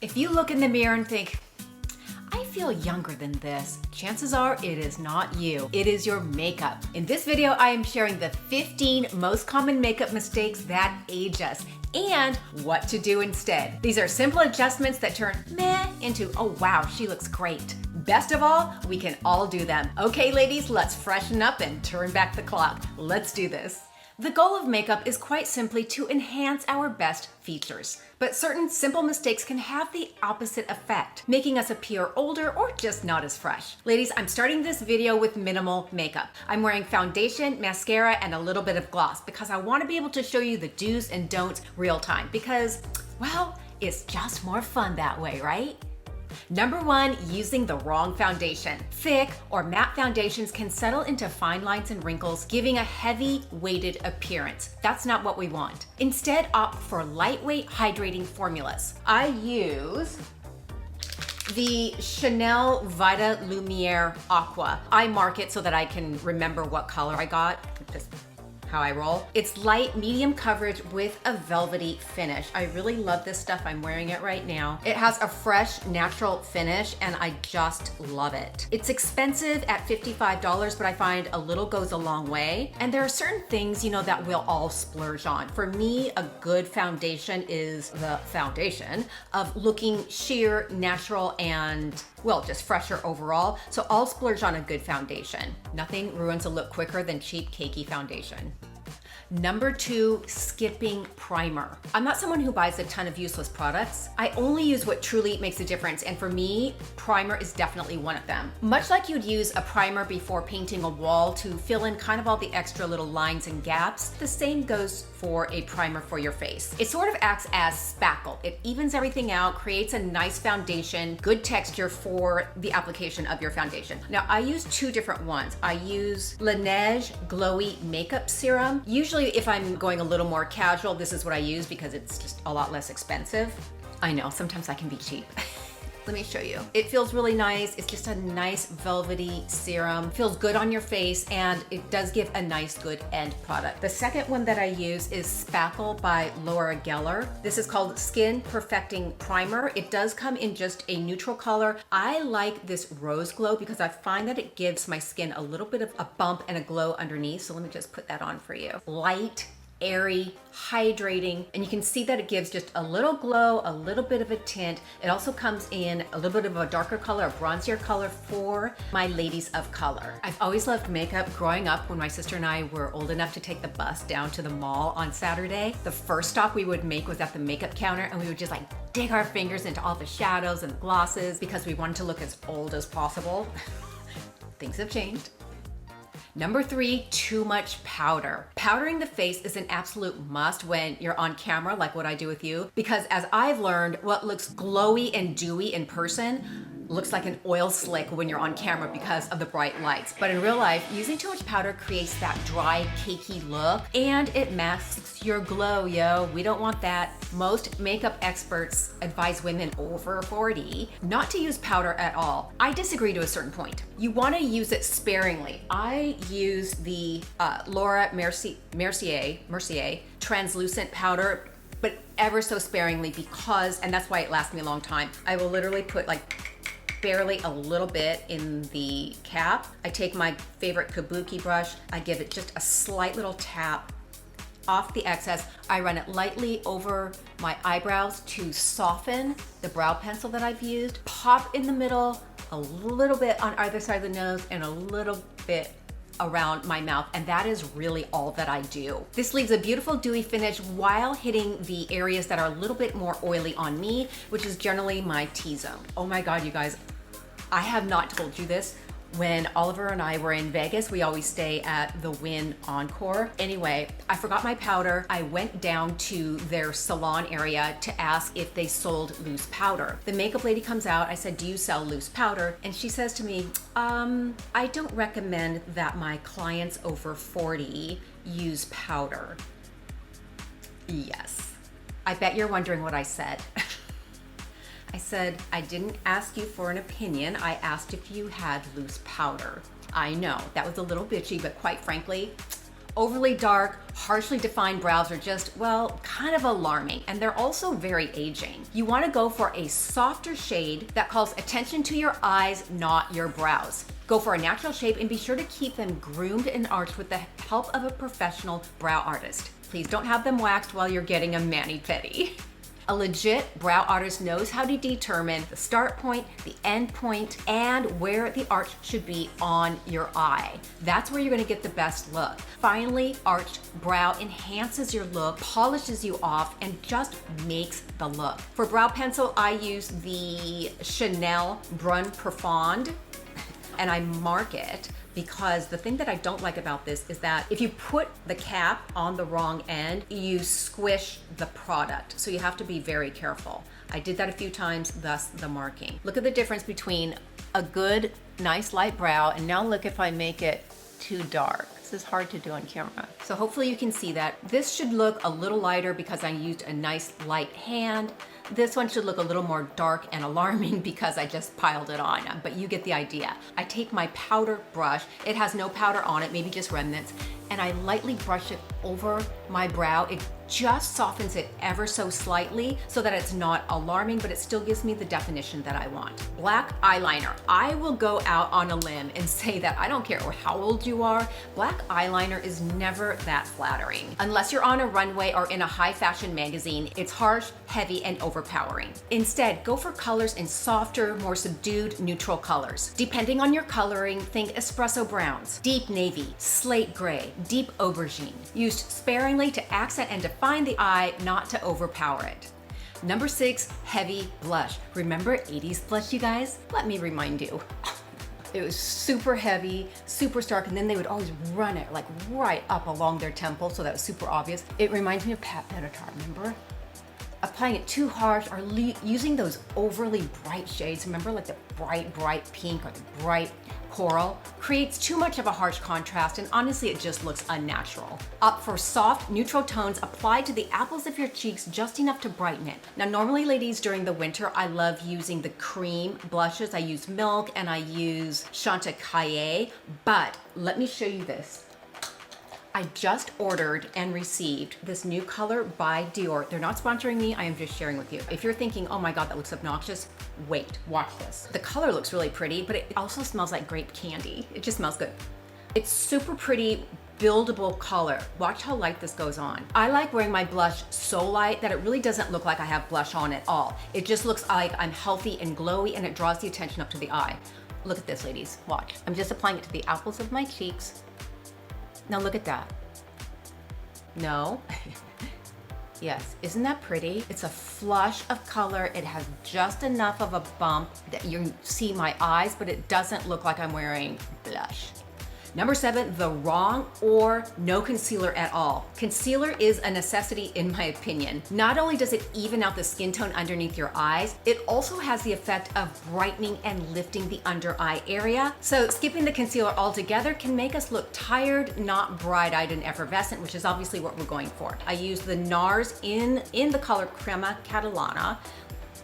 If you look in the mirror and think, I feel younger than this, chances are it is not you. It is your makeup. In this video, I am sharing the 15 most common makeup mistakes that age us and what to do instead. These are simple adjustments that turn meh into, oh wow, she looks great. Best of all, we can all do them. Okay, ladies, let's freshen up and turn back the clock. Let's do this. The goal of makeup is quite simply to enhance our best features. But certain simple mistakes can have the opposite effect, making us appear older or just not as fresh. Ladies, I'm starting this video with minimal makeup. I'm wearing foundation, mascara, and a little bit of gloss because I want to be able to show you the do's and don'ts real time because, well, it's just more fun that way, right? Number one, using the wrong foundation. Thick or matte foundations can settle into fine lines and wrinkles, giving a heavy weighted appearance. That's not what we want. Instead, opt for lightweight hydrating formulas. I use the Chanel Vita Lumiere Aqua. I mark it so that I can remember what color I got. Just how I roll. It's light, medium coverage with a velvety finish. I really love this stuff. I'm wearing it right now. It has a fresh, natural finish and I just love it. It's expensive at $55, but I find a little goes a long way. And there are certain things, that we'll all splurge on. For me, a good foundation is the foundation of looking sheer, natural, and well, just fresher overall. So I'll splurge on a good foundation. Nothing ruins a look quicker than cheap, cakey foundation. Number two, skipping primer. I'm not someone who buys a ton of useless products. I only use what truly makes a difference, and for me, primer is definitely one of them. Much like you'd use a primer before painting a wall to fill in kind of all the extra little lines and gaps, the same goes for a primer for your face. It sort of acts as spackle. It evens everything out, creates a nice foundation, good texture for the application of your foundation. Now, I use two different ones. I use Laneige Glowy Makeup Serum. Usually, if I'm going a little more casual, this is what I use because it's just a lot less expensive. I know, sometimes I can be cheap. Let me show you. It feels really nice. It's just a nice velvety serum. Feels good on your face and it does give a nice good end product. The second one that I use is Spackle by Laura Geller. This is called Skin Perfecting Primer. It does come in just a neutral color. I like this rose glow because I find that it gives my skin a little bit of a bump and a glow underneath. So let me just put that on for you. Light, airy, hydrating, and you can see that it gives just a little glow, a little bit of a tint. It also comes in a little bit of a darker color, a bronzier color for my ladies of color. I've always loved makeup. Growing up, when my sister and I were old enough to take the bus down to the mall on Saturday, the first stop we would make was at the makeup counter, and we would just dig our fingers into all the shadows and glosses because we wanted to look as old as possible. Things have changed. Number three, too much powder. Powdering the face is an absolute must when you're on camera, like what I do with you, because as I've learned, what looks glowy and dewy in person looks like an oil slick when you're on camera because of the bright lights. But in real life, using too much powder creates that dry, cakey look, and it masks your glow, yo. We don't want that. Most makeup experts advise women over 40 not to use powder at all. I disagree to a certain point. You want to use it sparingly. I use the Laura Mercier translucent powder, but ever so sparingly because, and that's why it lasts me a long time. I will literally put barely a little bit in the cap. I take my favorite kabuki brush. I give it just a slight little tap off the excess. I run it lightly over my eyebrows to soften the brow pencil that I've used. Pop in the middle, a little bit on either side of the nose, and a little bit around my mouth, and that is really all that I do. This leaves a beautiful dewy finish while hitting the areas that are a little bit more oily on me, which is generally my T-zone. Oh my God, you guys, I have not told you this. When Oliver and I were in Vegas, we always stay at the Wynn Encore. Anyway, I forgot my powder. I went down to their salon area to ask if they sold loose powder. The makeup lady comes out. I said, do you sell loose powder? And she says to me, I don't recommend that my clients over 40 use powder. Yes. I bet you're wondering what I said. I said, I didn't ask you for an opinion. I asked if you had loose powder. I know, that was a little bitchy, but quite frankly, Overly dark, harshly defined brows are just, well, kind of alarming, and they're also very aging. You want to go for a softer shade that calls attention to your eyes, not your brows. Go for a natural shape and be sure to keep them groomed and arched with the help of a professional brow artist. Please don't have them waxed while you're getting a mani-pedi. A legit brow artist knows how to determine the start point, the end point, and where the arch should be on your eye. That's where you're gonna get the best look. Finally, arched brow enhances your look, polishes you off, and just makes the look. For brow pencil, I use the Chanel Brun Profonde, and I mark it because the thing that I don't like about this is that if you put the cap on the wrong end, you squish the product. So you have to be very careful. I did that a few times, thus the marking. Look at the difference between a good, nice light brow, and now look if I make it too dark. This is hard to do on camera. So hopefully you can see that. This should look a little lighter because I used a nice light hand. This one should look a little more dark and alarming because I just piled it on, but you get the idea. I take my powder brush, it has no powder on it, maybe just remnants, and I lightly brush it over my brow. It just softens it ever so slightly so that it's not alarming, but it still gives me the definition that I want. Black eyeliner. I will go out on a limb and say that I don't care how old you are, black eyeliner is never that flattering. Unless you're on a runway or in a high fashion magazine, it's harsh, heavy, and overpowering. Instead, go for colors in softer, more subdued, neutral colors. Depending on your coloring, think espresso browns, deep navy, slate gray, deep aubergine. Used sparingly to accent and define the eye, not to overpower it. Number 6, heavy blush. Remember 80s blush, you guys? Let me remind you. It was super heavy, super stark, and then they would always run it like right up along their temple, so that was super obvious. It reminds me of Pat Benatar, remember? Applying it too harsh or using those overly bright shades, remember like the bright pink or the bright coral, creates too much of a harsh contrast, and honestly it just looks unnatural. Opt for soft, neutral tones applied to the apples of your cheeks just enough to brighten it. Now normally ladies, during the winter, I love using the cream blushes. I use Milk and I use Chantecaille, but let me show you this. I just ordered and received this new color by Dior. They're not sponsoring me, I am just sharing with you. If you're thinking, oh my God, that looks obnoxious, wait, watch this. The color looks really pretty, but it also smells like grape candy. It just smells good. It's super pretty, buildable color. Watch how light this goes on. I like wearing my blush so light that it really doesn't look like I have blush on at all. It just looks like I'm healthy and glowy, and it draws the attention up to the eye. Look at this, ladies, watch. I'm just applying it to the apples of my cheeks. Now look at that. No. Yes, isn't that pretty? It's a flush of color. It has just enough of a bump that you see my eyes, but it doesn't look like I'm wearing blush. Number 7, the wrong or no concealer at all. Concealer is a necessity in my opinion. Not only does it even out the skin tone underneath your eyes, it also has the effect of brightening and lifting the under eye area. So skipping the concealer altogether can make us look tired, not bright-eyed and effervescent, which is obviously what we're going for. I use the NARS in the color Crema Catalana.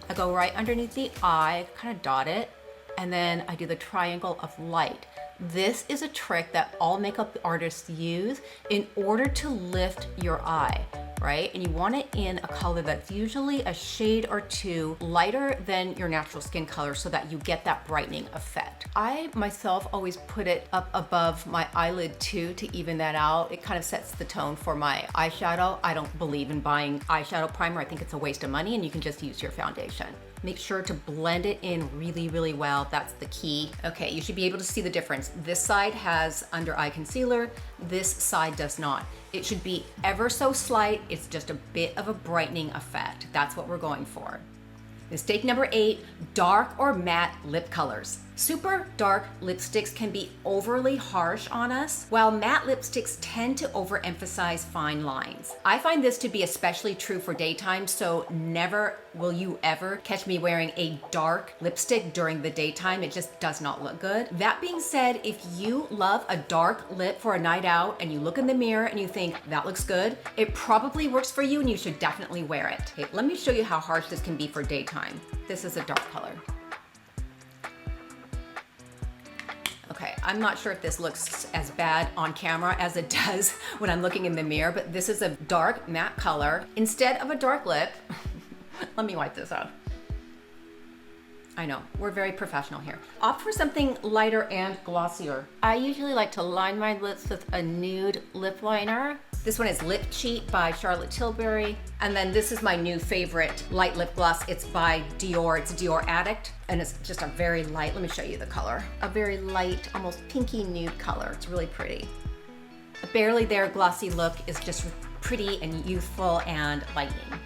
I go right underneath the eye, kind of dot it, and then I do the triangle of light. This is a trick that all makeup artists use in order to lift your eye, right? And you want it in a color that's usually a shade or two lighter than your natural skin color so that you get that brightening effect. I myself always put it up above my eyelid too to even that out. It kind of sets the tone for my eyeshadow. I don't believe in buying eyeshadow primer. I think it's a waste of money and you can just use your foundation. Make sure to blend it in really, really well. That's the key. Okay, you should be able to see the difference. This side has under eye concealer, this side does not. It should be ever so slight. It's just a bit of a brightening effect. That's what we're going for. Mistake number 8, dark or matte lip colors. Super dark lipsticks can be overly harsh on us, while matte lipsticks tend to overemphasize fine lines. I find this to be especially true for daytime, so never will you ever catch me wearing a dark lipstick during the daytime. It just does not look good. That being said, if you love a dark lip for a night out and you look in the mirror and you think that looks good, it probably works for you and you should definitely wear it. Okay, let me show you how harsh this can be for daytime. This is a dark color. Okay, I'm not sure if this looks as bad on camera as it does when I'm looking in the mirror, but this is a dark matte color instead of a dark lip. Let me wipe this off. I know, we're very professional here. Opt for something lighter and glossier. I usually like to line my lips with a nude lip liner. This one is Lip Cheat by Charlotte Tilbury. And then this is my new favorite light lip gloss. It's by Dior, it's Dior Addict. And it's just a very light, let me show you the color. A very light, almost pinky nude color. It's really pretty. A barely there glossy look is just pretty and youthful and lightning.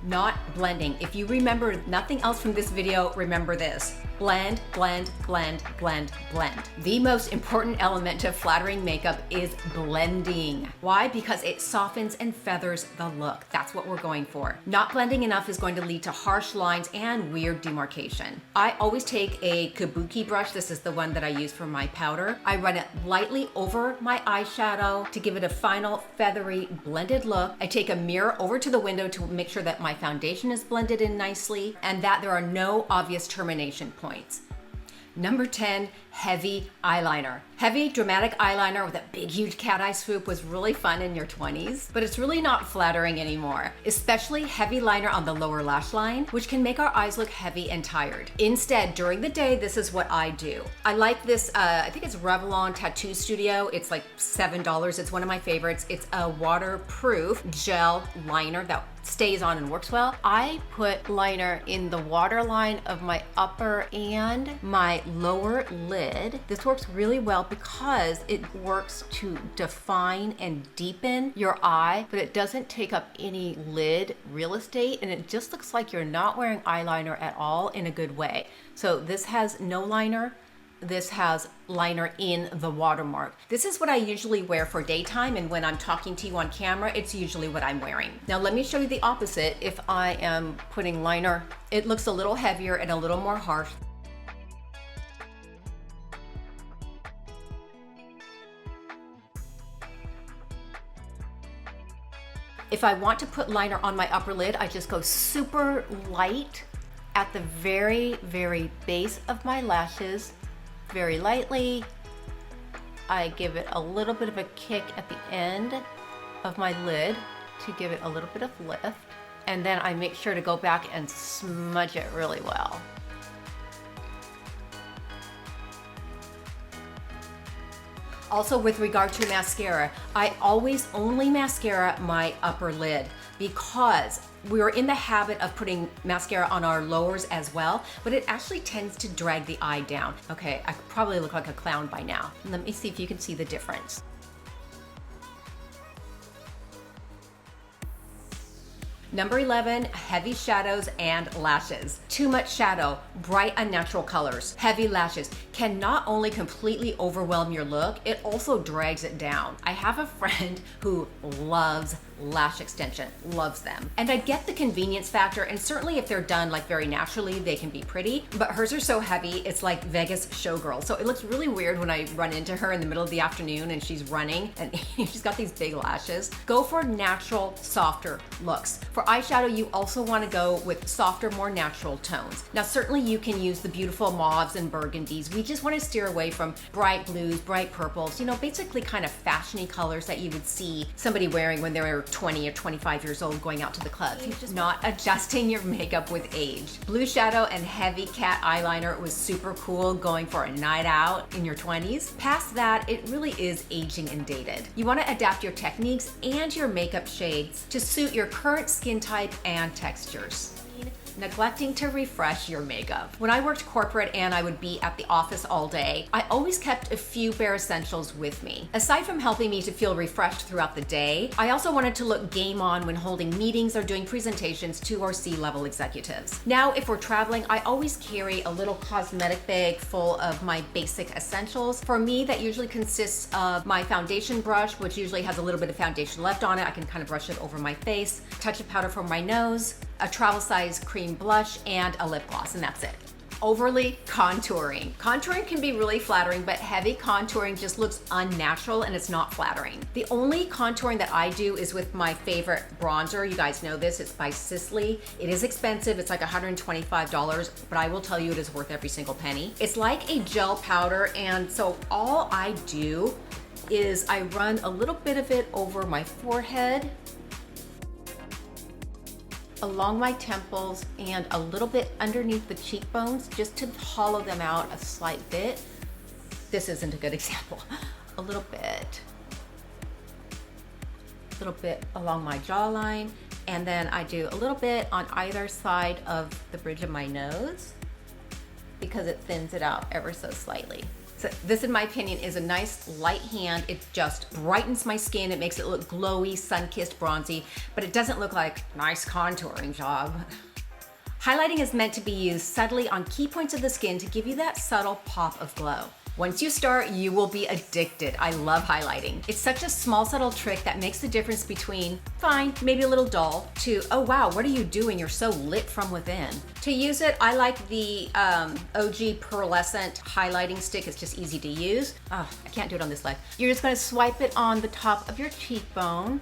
Not blending. If you remember nothing else from this video, remember this. Blend, blend, blend, blend, blend. The most important element to flattering makeup is blending. Why? Because it softens and feathers the look. That's what we're going for. Not blending enough is going to lead to harsh lines and weird demarcation. I always take a kabuki brush. This is the one that I use for my powder. I run it lightly over my eyeshadow to give it a final feathery blended look. I take a mirror over to the window to make sure that my foundation is blended in nicely and that there are no obvious termination points. Number 10, heavy eyeliner. Heavy, dramatic eyeliner with a big, huge cat eye swoop was really fun in your 20s, but it's really not flattering anymore, especially heavy liner on the lower lash line, which can make our eyes look heavy and tired. Instead, during the day, this is what I do. I like this, I think it's Revlon Tattoo Studio. It's like $7. It's one of my favorites. It's a waterproof gel liner that stays on and works well. I put liner in the waterline of my upper and my lower lid. This works really well because it works to define and deepen your eye, but it doesn't take up any lid real estate, and it just looks like you're not wearing eyeliner at all in a good way. So this has no liner. This has liner in the watermark. This is what I usually wear for daytime, and when I'm talking to you on camera, it's usually what I'm wearing. Now let me show you the opposite. If I am putting liner, it looks a little heavier and a little more harsh. If I want to put liner on my upper lid, I just go super light at the very, very base of my lashes. Very lightly. I give it a little bit of a kick at the end of my lid to give it a little bit of lift. And then I make sure to go back and smudge it really well. Also, with regard to mascara, I always only mascara my upper lid because we're in the habit of putting mascara on our lowers as well, but it actually tends to drag the eye down. Okay, I probably look like a clown by now. Let me see if you can see the difference. Number 11, heavy shadows and lashes. Too much shadow, bright unnatural colors, heavy lashes can not only completely overwhelm your look, it also drags it down. I have a friend who loves lash extension, loves them. And I get the convenience factor, and certainly if they're done like very naturally, they can be pretty, but hers are so heavy, it's like Vegas showgirl. So it looks really weird when I run into her in the middle of the afternoon and she's running and she's got these big lashes. Go for natural, softer looks. For eyeshadow, you also want to go with softer, more natural tones. Now, certainly you can use the beautiful mauves and burgundies. We just want to steer away from bright blues, bright purples, you know, basically kind of fashiony colors that you would see somebody wearing when they were 20 or 25 years old going out to the clubs. You're just not adjusting your makeup with age. Blue shadow and heavy cat eyeliner was super cool going for a night out in your 20s. Past that, it really is aging and dated. You want to adapt your techniques and your makeup shades to suit your current skin type and textures. Neglecting to refresh your makeup. When I worked corporate and I would be at the office all day, I always kept a few bare essentials with me. Aside from helping me to feel refreshed throughout the day, I also wanted to look game on when holding meetings or doing presentations to our C-level executives. Now, if we're traveling, I always carry a little cosmetic bag full of my basic essentials. For me, that usually consists of my foundation brush, which usually has a little bit of foundation left on it. I can kind of brush it over my face, touch of powder for my nose, a travel size cream blush, and a lip gloss, and that's it. overly contouring. Contouring can be really flattering, but heavy contouring just looks unnatural and it's not flattering. The only contouring that I do is with my favorite bronzer. You guys know this, it's by Shelli. It is expensive, it's like $125, but I will tell you it is worth every single penny. It's like a gel powder, and so all I do is I run a little bit of it over my forehead, along my temples, and a little bit underneath the cheekbones, just to hollow them out a slight bit. This isn't a good example. A little bit along my jawline, and then I do a little bit on either side of the bridge of my nose because it thins it out ever so slightly. So this, in my opinion, is a nice light hand. It just brightens my skin. It makes it look glowy, sun-kissed, bronzy, but it doesn't look like nice contouring job. Highlighting is meant to be used subtly on key points of the skin to give you that subtle pop of glow. Once you start, you will be addicted. I love highlighting. It's such a small, subtle trick that makes the difference between fine, maybe a little dull, to, oh wow, what are you doing? You're so lit from within. To use it, I like the OG pearlescent highlighting stick. It's just easy to use. Oh, I can't do it on this leg. You're just gonna swipe it on the top of your cheekbone,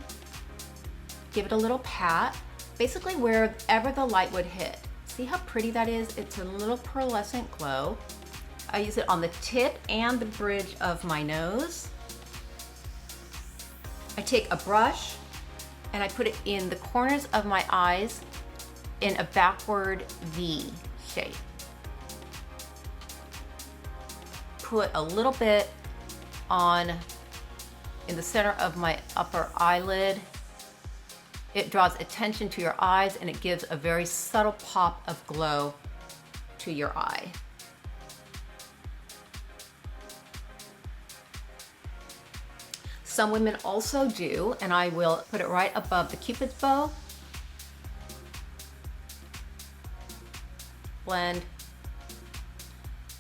give it a little pat, basically wherever the light would hit. See how pretty that is? It's a little pearlescent glow. I use it on the tip and the bridge of my nose. I take a brush and I put it in the corners of my eyes in a backward V shape. Put a little bit on in the center of my upper eyelid. It draws attention to your eyes and it gives a very subtle pop of glow to your eye. Some women also do, and I will put it right above the Cupid's bow. Blend.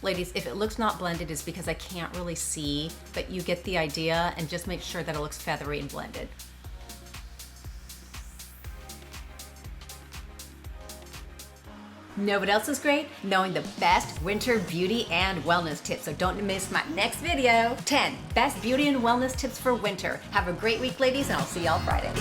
Ladies, if it looks not blended, it's because I can't really see, but you get the idea, and just make sure that it looks feathery and blended. Know what else is great? Knowing the best winter beauty and wellness tips. So don't miss my next video. 10 best beauty and wellness tips for winter. Have a great week, ladies, and I'll see y'all Friday.